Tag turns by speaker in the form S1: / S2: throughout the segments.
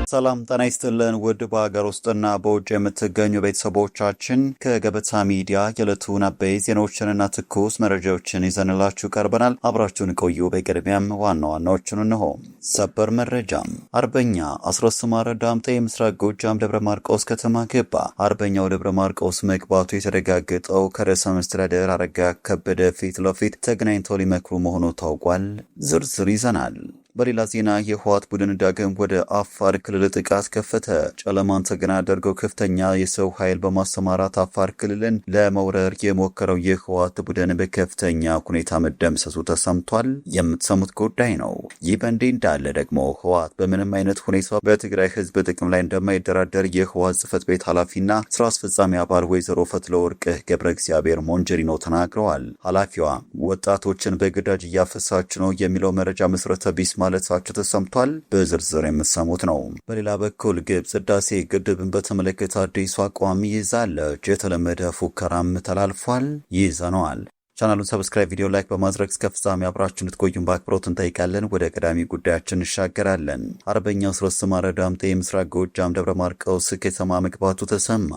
S1: ሰላም ጤና ይስጥልን ውድ በሀገር ውስጥና በውጭ የምትገኙ ቤተሰቦቻችን ከገበታ ሚዲያ የዕለቱን አበይት ዜናዎችንና ትኩስ መረጃዎችን ይዘንላችሁ ቀርበናል። አብራችሁን ቆዩ። በቅድሚያም ዋና ዋናዎቹን እንሆ። ሰበር መረጃ። አርበኛ አስረስ ማረ ዳምጤ የምስራቅ ጎጃም ደብረ ማርቆስ ከተማ ገባ። አርበኛው ደብረ ማርቆስ መግባቱ የተረጋገጠው ከርዕሰ መስተዳድር አረጋ ከበደ ፊት ለፊት ተገናኝተው ሊመክሩ መሆኑ ታውቋል። ዝርዝር ይዘናል። በሌላ ዜና የህወሓት ቡድን ዳግም ወደ አፋር ክልል ጥቃት ከፈተ። ጨለማን ተገና አድርገው ከፍተኛ የሰው ኃይል በማሰማራት አፋር ክልልን ለመውረር የሞከረው የህወሓት ቡድን በከፍተኛ ሁኔታ መደምሰሱ ተሰምቷል። የምትሰሙት ጉዳይ ነው። ይህ በእንዲህ እንዳለ ደግሞ ህወሓት በምንም አይነት ሁኔታ በትግራይ ህዝብ ጥቅም ላይ እንደማይደራደር የህወሓት ጽህፈት ቤት ኃላፊና ስራ አስፈጻሚ አባል ወይዘሮ ፈትለወርቅ ገብረ እግዚአብሔር ሞንጀሪኖ ተናግረዋል። ኃላፊዋ ወጣቶችን በግዳጅ እያፈሳች ነው የሚለው መረጃ መሰረተ ቢስ ማለታቸው ተሰምቷል። በዝርዝር የምትሰሙት ነው። በሌላ በኩል ግብጽ ህዳሴ ግድብን በተመለከተ አዲስ አቋም ይዛለች። የተለመደ ፉከራም ተላልፏል። ይዘነዋል። ቻናሉን ሰብስክራይብ፣ ቪዲዮ ላይክ በማድረግ እስከ ፍጻሜ አብራችሁን እንድትቆዩን በአክብሮት እንጠይቃለን። ወደ ቀዳሚ ጉዳያችን እንሻገራለን። አርበኛው አስረስ ማረ ዳምጤ የምስራቅ ጎጃም ደብረ ማርቆስ ከተማ መግባቱ ተሰማ።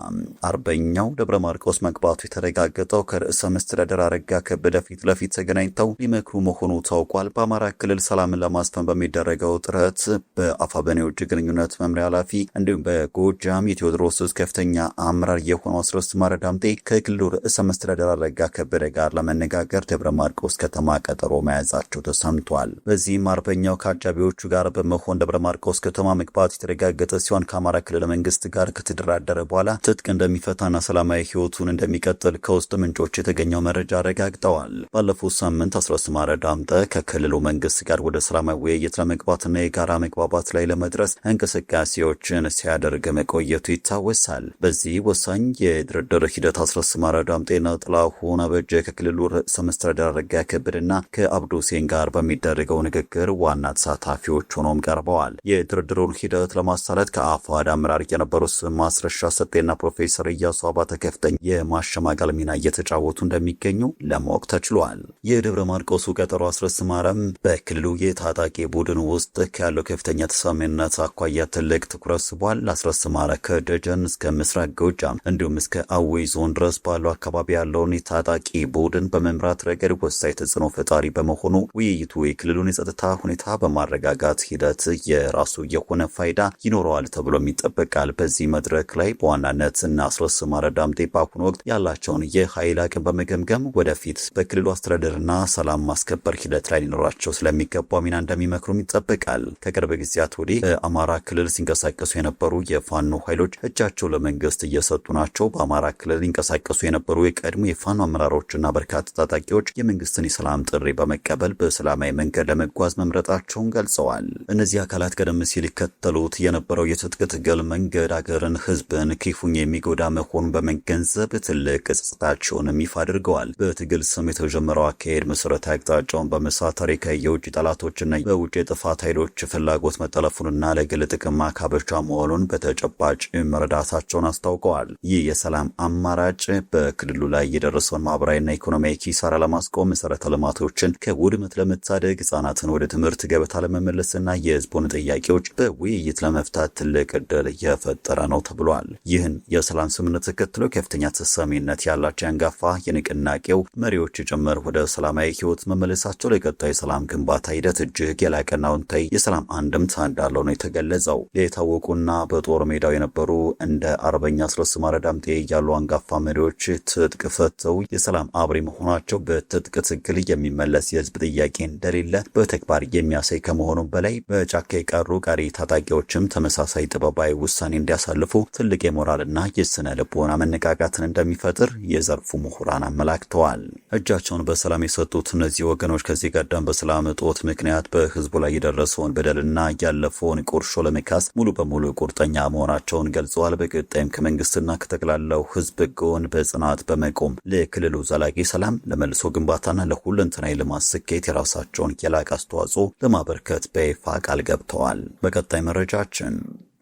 S1: አርበኛው ደብረ ማርቆስ መግባቱ የተረጋገጠው ከርዕሰ መስተዳድር አረጋ ከበደ ፊት ለፊት ተገናኝተው ሊመክሩ መሆኑ ታውቋል። በአማራ ክልል ሰላምን ለማስፈን በሚደረገው ጥረት በአፋብኃኝ የውጭ ግንኙነት መምሪያ ኃላፊ እንዲሁም በጎጃም የቴዎድሮስ ከፍተኛ አመራር የሆነው አስረስ ማረ ዳምጤ ከክልሉ ርዕሰ መስተዳድር አረጋ ከበደ ጋር መነጋገር ደብረ ማርቆስ ከተማ ቀጠሮ መያዛቸው ተሰምቷል። በዚህም አርበኛው ከአጃቢዎቹ ጋር በመሆን ደብረ ማርቆስ ከተማ መግባት የተረጋገጠ ሲሆን ከአማራ ክልል መንግስት ጋር ከተደራደረ በኋላ ትጥቅ እንደሚፈታና ሰላማዊ ህይወቱን እንደሚቀጥል ከውስጥ ምንጮች የተገኘው መረጃ አረጋግጠዋል። ባለፉት ሳምንት አስረስ ማረ ዳምጤ ከክልሉ መንግስት ጋር ወደ ሰላማዊ ውይይት ለመግባትና የጋራ መግባባት ላይ ለመድረስ እንቅስቃሴዎችን ሲያደርግ መቆየቱ ይታወሳል። በዚህ ወሳኝ የድርድር ሂደት አስረስ ማረ ዳምጤና ጥላሁን አበጀ ከክልሉ ርዕሰ መስተዳድር አረጋ ከበደና ከአብዱ ሁሴን ጋር በሚደረገው ንግግር ዋና ተሳታፊዎች ሆኖም ቀርበዋል። የድርድሩን ሂደት ለማሳለጥ ከአፋሕድ አመራር የነበሩት ማስረሻ ሰጤና ፕሮፌሰር ኢያሱ አባተ ከፍተኛ የማሸማገል ሚና እየተጫወቱ እንደሚገኙ ለማወቅ ተችሏል። የደብረ ማርቆሱ ቀጠሮ አስረስ ማረም በክልሉ የታጣቂ ቡድን ውስጥ ካለው ከፍተኛ ተሰሚነት አኳያ ትልቅ ትኩረት ስቧል። አስረስ ማረ ከደጀን እስከ ምስራቅ ጎጃም እንዲሁም እስከ አዊ ዞን ድረስ ባለው አካባቢ ያለውን የታጣቂ ቡድን በመምራት ረገድ ወሳኝ ተጽዕኖ ፈጣሪ በመሆኑ ውይይቱ የክልሉን የጸጥታ ሁኔታ በማረጋጋት ሂደት የራሱ የሆነ ፋይዳ ይኖረዋል ተብሎም ይጠበቃል። በዚህ መድረክ ላይ በዋናነት እና አስረስ ማረ ዳምጤ በአሁኑ ወቅት ያላቸውን የኃይል አቅም በመገምገም ወደፊት በክልሉ አስተዳደርና ሰላም ማስከበር ሂደት ላይ ሊኖራቸው ስለሚገባው ሚና እንደሚመክሩም ይጠበቃል። ከቅርብ ጊዜያት ወዲህ በአማራ ክልል ሲንቀሳቀሱ የነበሩ የፋኖ ኃይሎች እጃቸው ለመንግስት እየሰጡ ናቸው። በአማራ ክልል ሊንቀሳቀሱ የነበሩ የቀድሞ የፋኖ አመራሮችና በርካታ ታጣቂዎች የመንግስትን የሰላም ጥሪ በመቀበል በሰላማዊ መንገድ ለመጓዝ መምረጣቸውን ገልጸዋል። እነዚህ አካላት ቀደም ሲል ይከተሉት የነበረው የትጥቅ ትግል መንገድ አገርን፣ ህዝብን ክፉኛ የሚጎዳ መሆኑን በመገንዘብ ትልቅ ጸጸታቸውን ይፋ አድርገዋል። በትግል ስም የተጀመረው አካሄድ መሰረታዊ አቅጣጫውን በመሳት ታሪካዊ የውጭ ጠላቶችና በውጭ የጥፋት ኃይሎች ፍላጎት መጠለፉንና ለግል ጥቅም ማካበቻ መሆኑን በተጨባጭ መረዳታቸውን አስታውቀዋል። ይህ የሰላም አማራጭ በክልሉ ላይ የደረሰውን ማህበራዊና ኢኮኖሚያዊ ኪሳራ ለማስቆም፣ መሰረተ ልማቶችን ከውድመት ለመታደግ፣ ህጻናትን ወደ ትምህርት ገበታ ለመመለስና የህዝቡን ጥያቄዎች በውይይት ለመፍታት ትልቅ ዕድል እየፈጠረ ነው ተብሏል። ይህን የሰላም ስምምነት ተከትሎ ከፍተኛ ተሰሚነት ያላቸው አንጋፋ የንቅናቄው መሪዎች ጭምር ወደ ሰላማዊ ህይወት መመለሳቸው ለቀጣዩ ሰላም ግንባታ ሂደት እጅግ የላቀና አዎንታዊ የሰላም አንድምታ እንዳለው ነው የተገለጸው። የታወቁና በጦር ሜዳው የነበሩ እንደ አርበኛ አስረስ ማረ ዳምጤ ያሉ አንጋፋ መሪዎች ትጥቅ ፈተው የሰላም አብሪ መሆናቸው በትጥቅ ትግል የሚመለስ የህዝብ ጥያቄ እንደሌለ በተግባር የሚያሳይ ከመሆኑ በላይ በጫካ የቀሩ ቀሪ ታጣቂዎችም ተመሳሳይ ጥበባዊ ውሳኔ እንዲያሳልፉ ትልቅ የሞራልና የስነ ልቦና መነቃቃትን እንደሚፈጥር የዘርፉ ምሁራን አመላክተዋል። እጃቸውን በሰላም የሰጡት እነዚህ ወገኖች ከዚህ ቀደም በሰላም እጦት ምክንያት በህዝቡ ላይ የደረሰውን በደልና ያለፈውን ቁርሾ ለመካስ ሙሉ በሙሉ ቁርጠኛ መሆናቸውን ገልጸዋል። በቀጣይም ከመንግስትና ከተክላለው ህዝብ ጎን በጽናት በመቆም ለክልሉ ዘላቂ ሰላም፣ ለመልሶ ግንባታና ለሁለንተናዊ ልማት ስኬት የራሳቸውን የላቀ አስተዋጽኦ ለማበርከት በይፋ ቃል ገብተዋል። በቀጣይ መረጃችን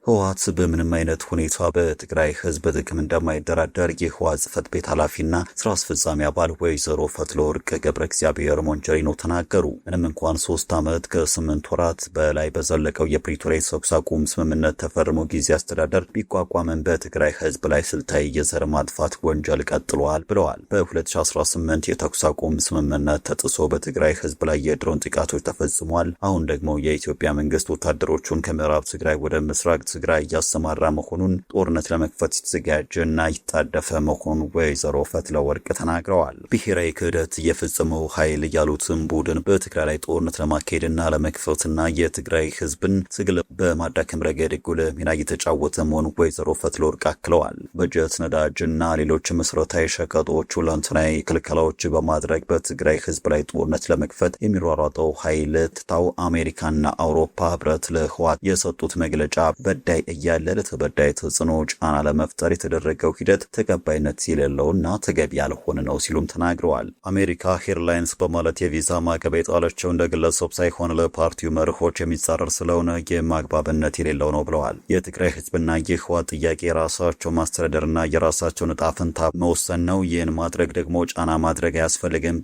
S1: ህወሓት በምንም አይነት ሁኔታ በትግራይ ህዝብ ጥቅም እንደማይደራደር የህወሓት ጽሕፈት ቤት ኃላፊና ስራ አስፈጻሚ አባል ወይዘሮ ፈትለወርቅ ገብረ እግዚአብሔር ሞንጀሪኖ ተናገሩ። ምንም እንኳን 3 ዓመት ከ8 ወራት በላይ በዘለቀው የፕሪቶሪያ የተኩስ አቁም ስምምነት ተፈርሞ ጊዜ አስተዳደር ቢቋቋምም በትግራይ ህዝብ ላይ ስልታዊ የዘር ማጥፋት ወንጀል ቀጥሏል ብለዋል። በ2018 የተኩስ አቁም ስምምነት ተጥሶ በትግራይ ህዝብ ላይ የድሮን ጥቃቶች ተፈጽሟል። አሁን ደግሞ የኢትዮጵያ መንግስት ወታደሮቹን ከምዕራብ ትግራይ ወደ ምስራቅ ትግራይ እያሰማራ መሆኑን፣ ጦርነት ለመክፈት የተዘጋጀና ይታደፈ መሆኑን ወይዘሮ ፈትለወርቅ ተናግረዋል። ብሔራዊ ክህደት የፈጸመው ኃይል ያሉትን ቡድን በትግራይ ላይ ጦርነት ለማካሄድና ለመክፈትና የትግራይ ህዝብን ትግል በማዳከም ረገድ ጉልህ ሚና እየተጫወተ መሆኑን ወይዘሮ ፈትለወርቅ አክለዋል። በጀት፣ ነዳጅና ሌሎች መሰረታዊ ሸቀጦች ሁለንተናዊ ክልከላዎች በማድረግ በትግራይ ህዝብ ላይ ጦርነት ለመክፈት የሚሯሯጠው ኃይል ትታው አሜሪካና አውሮፓ ህብረት ለህወሓት የሰጡት መግለጫ በዳይ እያለ ለተበዳይ ተጽዕኖ ጫና ለመፍጠር የተደረገው ሂደት ተቀባይነት የሌለውና ተገቢ ያልሆነ ነው ሲሉም ተናግረዋል። አሜሪካ ሄርላይንስ በማለት የቪዛ ማዕቀብ የጣለችው እንደ ግለሰብ ሳይሆን ለፓርቲው መርሆች የሚጻረር ስለሆነ የማግባብነት የሌለው ነው ብለዋል። የትግራይ ህዝብና የህወሓት ጥያቄ የራሳቸው ማስተዳደርና የራሳቸውን ዕጣ ፈንታ መወሰን ነው። ይህን ማድረግ ደግሞ ጫና ማድረግ አያስፈልግም።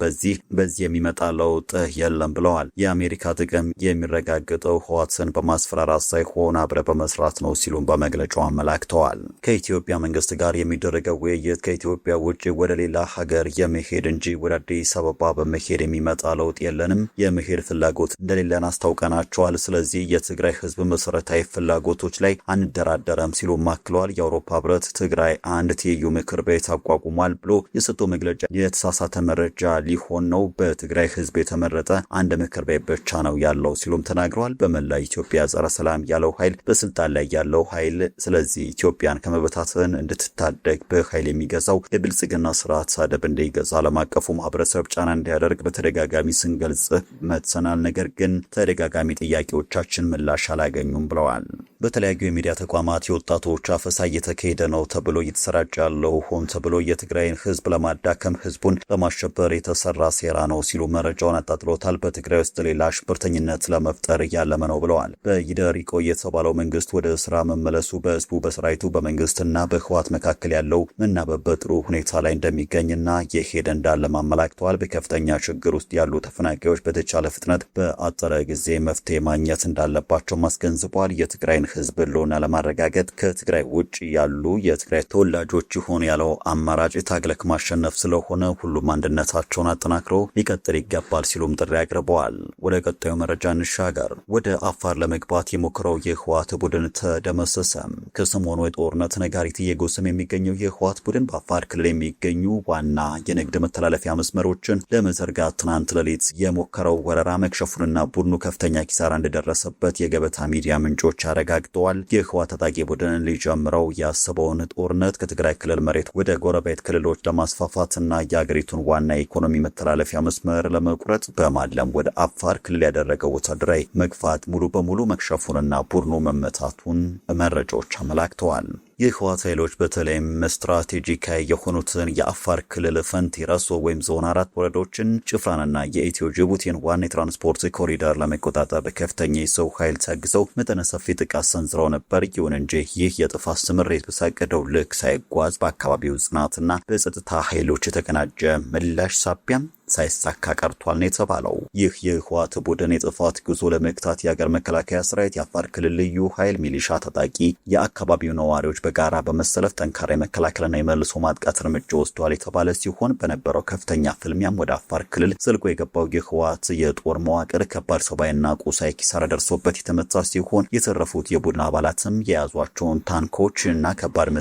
S1: በዚህ የሚመጣ ለውጥ የለም ብለዋል። የአሜሪካ ጥቅም የሚረጋገጠው ህወሓትን በማስፈራራት ሳይሆን አብረ በመስራት ነው ሲሉም በመግለጫው አመላክተዋል። ከኢትዮጵያ መንግስት ጋር የሚደረገው ውይይት ከኢትዮጵያ ውጭ ወደ ሌላ ሀገር የመሄድ እንጂ ወደ አዲስ አበባ በመሄድ የሚመጣ ለውጥ የለንም። የመሄድ ፍላጎት እንደሌለን አስታውቀናቸዋል። ስለዚህ የትግራይ ህዝብ መሰረታዊ ፍላጎቶች ላይ አንደራደረም ሲሉ አክለዋል። የአውሮፓ ህብረት ትግራይ አንድ ትይዩ ምክር ቤት አቋቁሟል ብሎ የሰጠው መግለጫ የተሳሳተ መረጃ ሊሆን ነው። በትግራይ ህዝብ የተመረጠ አንድ ምክር ቤት ብቻ ነው ያለው ሲሉም ተናግረዋል። በመላ ኢትዮጵያ ጸረ ሰላም ያለው ኃይል በስልጣን ላይ ያለው ኃይል ስለዚህ ኢትዮጵያን ከመበታተን እንድትታደግ በኃይል የሚገዛው የብልጽግና ስርዓት ሳደብ እንዲገዛ ዓለም አቀፉ ማህበረሰብ ጫና እንዲያደርግ በተደጋጋሚ ስንገልጽ መጥተናል። ነገር ግን ተደጋጋሚ ጥያቄዎቻችን ምላሽ አላገኙም ብለዋል። በተለያዩ የሚዲያ ተቋማት የወጣቶች አፈሳ እየተካሄደ ነው ተብሎ እየተሰራጨ ያለው ሆን ተብሎ የትግራይን ህዝብ ለማዳከም ህዝቡን ለማሸበር የተሰራ ሴራ ነው ሲሉ መረጃውን አጣጥሎታል። በትግራይ ውስጥ ሌላ ሽብርተኝነት ለመፍጠር ያለመ ነው ብለዋል። በይደር ይቆይ የተባለው መንግስት ወደ ስራ መመለሱ በህዝቡ፣ በሰራዊቱ፣ በመንግስትና በህወሓት መካከል ያለው መናበብ በጥሩ ሁኔታ ላይ እንደሚገኝና የሄደ እንዳለ አመላክተዋል። በከፍተኛ ችግር ውስጥ ያሉ ተፈናቃዮች በተቻለ ፍጥነት በአጠረ ጊዜ መፍትሄ ማግኘት እንዳለባቸው አስገንዝበዋል። የትግራይን ህዝብ ህልውና ለማረጋገጥ ከትግራይ ውጭ ያሉ የትግራይ ተወላጆች ይሆኑ ያለው አማራጭ ታግለክ ማሸነፍ ስለሆነ ሁሉም አንድነታቸውን አጠናክረው ሊቀጥል ይገባል ሲሉም ጥሪ አቅርበዋል። ወደ ቀጣዩ መረጃ እንሻገር። ወደ አፋር ለመግባት የሞከረው የህወሓት ቡድን ተደመሰሰ። ከሰሞኑ የጦርነት ነጋሪት እየጎሰመ የሚገኘው የህወሓት ቡድን በአፋር ክልል የሚገኙ ዋና የንግድ መተላለፊያ መስመሮችን ለመዘርጋት ትናንት ሌሊት የሞከረው ወረራ መክሸፉንና ቡድኑ ከፍተኛ ኪሳራ እንደደረሰበት የገበታ ሚዲያ ምንጮች አረጋግጠዋል። የህወሓት ታጣቂ ቡድን ሊጀምረው ያሰበውን ጦርነት ከትግራይ ክልል መሬት ወደ ጎረቤት ክልሎች ለማስፋፋትና የአገሪቱን ዋና የኢኮኖሚ መተላለፊያ መስመር ለመቁረጥ በማለም ወደ አፋር ክልል ያደረገው ወታደራዊ መግፋት ሙሉ በሙሉ መክሸፉንና ቡድኑ መመታቱን መረጃዎች አመላክተዋል። የህወሓት ኃይሎች በተለይም ስትራቴጂካዊ የሆኑትን የአፋር ክልል ፈንቲ ረሶ ወይም ዞን 4 ወረዳዎችን፣ ጭፍራንና የኢትዮ ጅቡቲን ዋና የትራንስፖርት ኮሪደር ለመቆጣጠር በከፍተኛ የሰው ኃይል ታግዘው መጠነ ሰፊ ጥቃት ሰንዝረው ነበር። ይሁን እንጂ ይህ የጥፋት ስምሬት በሳቀደው ልክ ሳይጓዝ በአካባቢው ጽናትና በጸጥታ ኃይሎች የተቀናጀ ምላሽ ሳቢያም ሳይሳካ ቀርቷል ነው የተባለው። ይህ የህወሓት ቡድን የጥፋት ጉዞ ለመክታት የሀገር መከላከያ ሰራዊት፣ የአፋር ክልል ልዩ ኃይል፣ ሚሊሻ፣ ታጣቂ የአካባቢው ነዋሪዎች በጋራ በመሰለፍ ጠንካራ የመከላከልና የመልሶ ማጥቃት እርምጃ ወስዷል የተባለ ሲሆን በነበረው ከፍተኛ ፍልሚያም ወደ አፋር ክልል ዘልቆ የገባው የህወሓት የጦር መዋቅር ከባድ ሰብአዊና ቁሳዊ ኪሳራ ደርሶበት የተመታ ሲሆን የተረፉት የቡድን አባላትም የያዟቸውን ታንኮችና ከባድ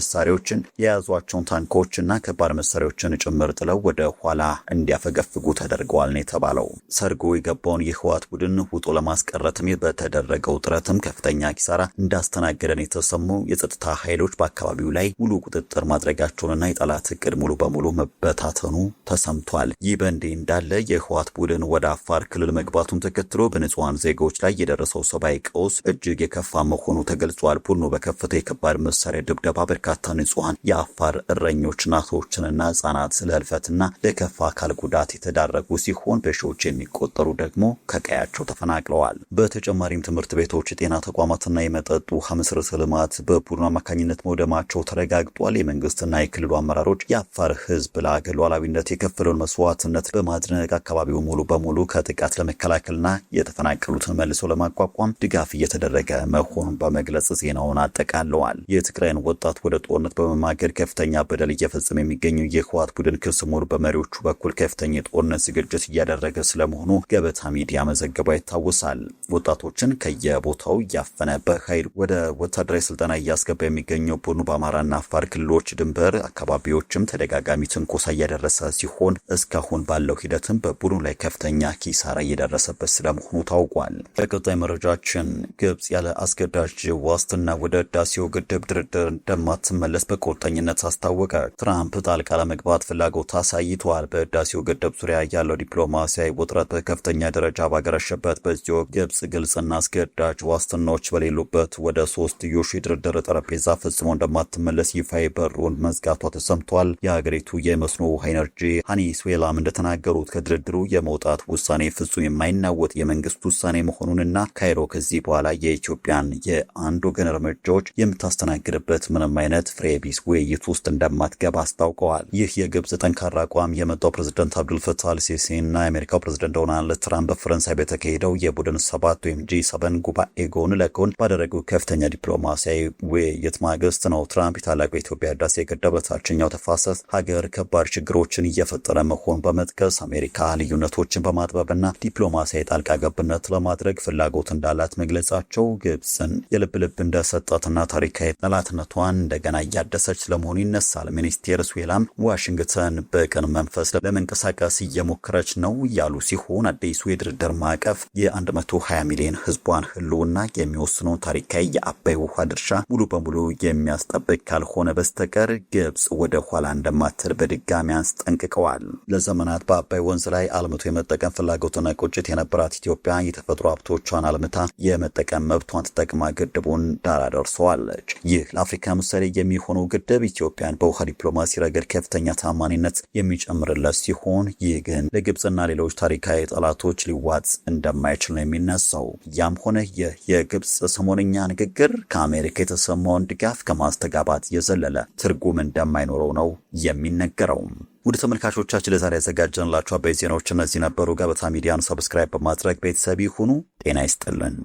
S1: መሳሪያዎችን ጭምር ጥለው ወደ ኋላ እንዲያፈገፍ ተደርገዋል ነው የተባለው። ሰርጎ የገባውን የህወሓት ቡድን ውጦ ለማስቀረትም በተደረገው ጥረትም ከፍተኛ ኪሳራ እንዳስተናገደን የተሰሙ የጸጥታ ኃይሎች በአካባቢው ላይ ሙሉ ቁጥጥር ማድረጋቸውንና የጠላት እቅድ ሙሉ በሙሉ መበታተኑ ተሰምቷል። ይህ በእንዲህ እንዳለ የህወሓት ቡድን ወደ አፋር ክልል መግባቱን ተከትሎ በንጹሃን ዜጎች ላይ የደረሰው ሰብአዊ ቀውስ እጅግ የከፋ መሆኑ ተገልጿል። ቡድኑ በከፈተው የከባድ መሳሪያ ድብደባ በርካታ ንጹሃን የአፋር እረኞች፣ እናቶችንና ህጻናት ለህልፈትና ለከፋ አካል ጉዳት የተዳረጉ ሲሆን በሺዎች የሚቆጠሩ ደግሞ ከቀያቸው ተፈናቅለዋል። በተጨማሪም ትምህርት ቤቶች፣ ጤና ተቋማትና የመጠጥ ውሃ መሰረተ ልማት በቡድኑ አማካኝነት መውደማቸው ተረጋግጧል። የመንግስትና የክልሉ አመራሮች የአፋር ህዝብ ለአገር ሉዓላዊነት የከፈለውን መስዋዕትነት በማድነቅ አካባቢው ሙሉ በሙሉ ከጥቃት ለመከላከልና የተፈናቀሉትን መልሶ ለማቋቋም ድጋፍ እየተደረገ መሆኑን በመግለጽ ዜናውን አጠቃለዋል። የትግራይን ወጣት ወደ ጦርነት በመማገድ ከፍተኛ በደል እየፈጸመ የሚገኘው የህወሓት ቡድን ክስ ሙሉ በመሪዎቹ በኩል ከፍተኛ የጦርነት ዝግጅት እያደረገ ስለመሆኑ ገበታ ሚዲያ መዘገባ ይታወሳል። ወጣቶችን ከየቦታው እያፈነ በኃይል ወደ ወታደራዊ ስልጠና እያስገባ የሚገኘው ቡድኑ በአማራና አፋር ክልሎች ድንበር አካባቢዎችም ተደጋጋሚ ትንኮሳ እያደረሰ ሲሆን እስካሁን ባለው ሂደትም በቡድኑ ላይ ከፍተኛ ኪሳራ እየደረሰበት ስለመሆኑ ታውቋል። በቀጣይ መረጃችን ግብጽ ያለ አስገዳጅ ዋስትና ወደ ህዳሴው ግድብ ድርድር እንደማትመለስ በቁርጠኝነት አስታወቀ። ትራምፕ ጣልቃ ለመግባት ፍላጎት አሳይተዋል። በህዳሴው ግድብ ዙሪያ ያለው ዲፕሎማሲያዊ ውጥረት በከፍተኛ ደረጃ ባገረሸበት በዚህ ወቅት ግብጽ ግልጽና አስገዳጅ ዋስትናዎች በሌሉበት ወደ ሶስትዮሽ ድርድር ጠረጴዛ ፈጽሞ እንደማትመለስ ይፋዊ በሩን መዝጋቷ ተሰምቷል። የሀገሪቱ የመስኖ ውሃ ኢነርጂ ሃኒስ ዌላም እንደተናገሩት ከድርድሩ የመውጣት ውሳኔ ፍጹም የማይናወጥ የመንግስት ውሳኔ መሆኑንና ካይሮ ከዚህ በኋላ የኢትዮጵያን የአንድ ወገን እርምጃዎች የምታስተናግድበት ምንም አይነት ፍሬ ቢስ ውይይት ውስጥ እንደማትገባ አስታውቀዋል። ይህ የግብጽ ጠንካራ አቋም የመጣው ፕሬዝዳንት አብዱልፈታህ አልሲሲና የአሜሪካው ፕሬዝዳንት ዶናልድ ትራምፕ በፈረንሳይ በተካሄደው የቡድን 7 ወይም G7 ጉባኤ ጎን ለጎን ባደረጉ ከፍተኛ ዲፕሎማሲያዊ ውይይት ማግስት ነው። ትራምፕ የታላቁ የኢትዮጵያ ህዳሴ ግድብ በታችኛው ተፋሰስ ሀገር ከባድ ችግሮችን እየፈጠረ መሆኑን በመጥቀስ አሜሪካ ልዩነቶችን በማጥበብና ዲፕሎማሲያዊ ጣልቃ ገብነት ለማድረግ ፍላጎት እንዳላት መግለጻቸው ግብጽን የልብ ልብ እንደሰጣትና ታሪካዊ ጠላትነቷን እንደገና እያደሰች ስለመሆኑ ይነሳል። ሚኒስቴር ስዌላም ዋሽንግተን በቅን መንፈስ ለመንቀሳቀስ እየሞከረች ነው ያሉ ሲሆን አዲሱ የድርድር ማዕቀፍ የ120 ሚሊዮን ህዝቧን ህልውና የሚወስነውን ታሪካዊ የአባይ ውሃ ድርሻ ሙሉ በሙሉ የሚያስጠብቅ ካልሆነ በስተቀር ግብጽ ወደ ኋላ እንደማትል በድጋሚ አስጠንቅቀዋል። ለዘመናት በአባይ ወንዝ ላይ አልምቶ የመጠቀም ፍላጎትና ቁጭት የነበራት ኢትዮጵያ የተፈጥሮ ሀብቶቿን አልምታ የመጠቀም መብቷን ተጠቅማ ግድቡን ዳር አደርሰዋለች። ይህ ለአፍሪካ ምሳሌ የሚሆነው ግድብ ኢትዮጵያን በውሃ ዲፕሎማሲ ረገድ ከፍተኛ ታማኒነት የሚጨምርለት ሲሆን ይህ ግን ለግብጽና ሌሎች ታሪካዊ ጠላቶች ሊዋጥ እንደማይችል ነው የሚነሳው። ያም ሆነ ይህ የግብጽ ሰሞነኛ ንግግር ከአሜሪካ የተሰማውን ድጋፍ ከማስተጋባት የዘለለ ትርጉም እንደማይኖረው ነው የሚነገረው። ውድ ተመልካቾቻችን ለዛሬ ያዘጋጀንላችሁ አበይት ዜናዎች እነዚህ ነበሩ። ገበታ ሚዲያን ሰብስክራይብ በማድረግ ቤተሰብ ይሁኑ። ጤና ይስጥልን።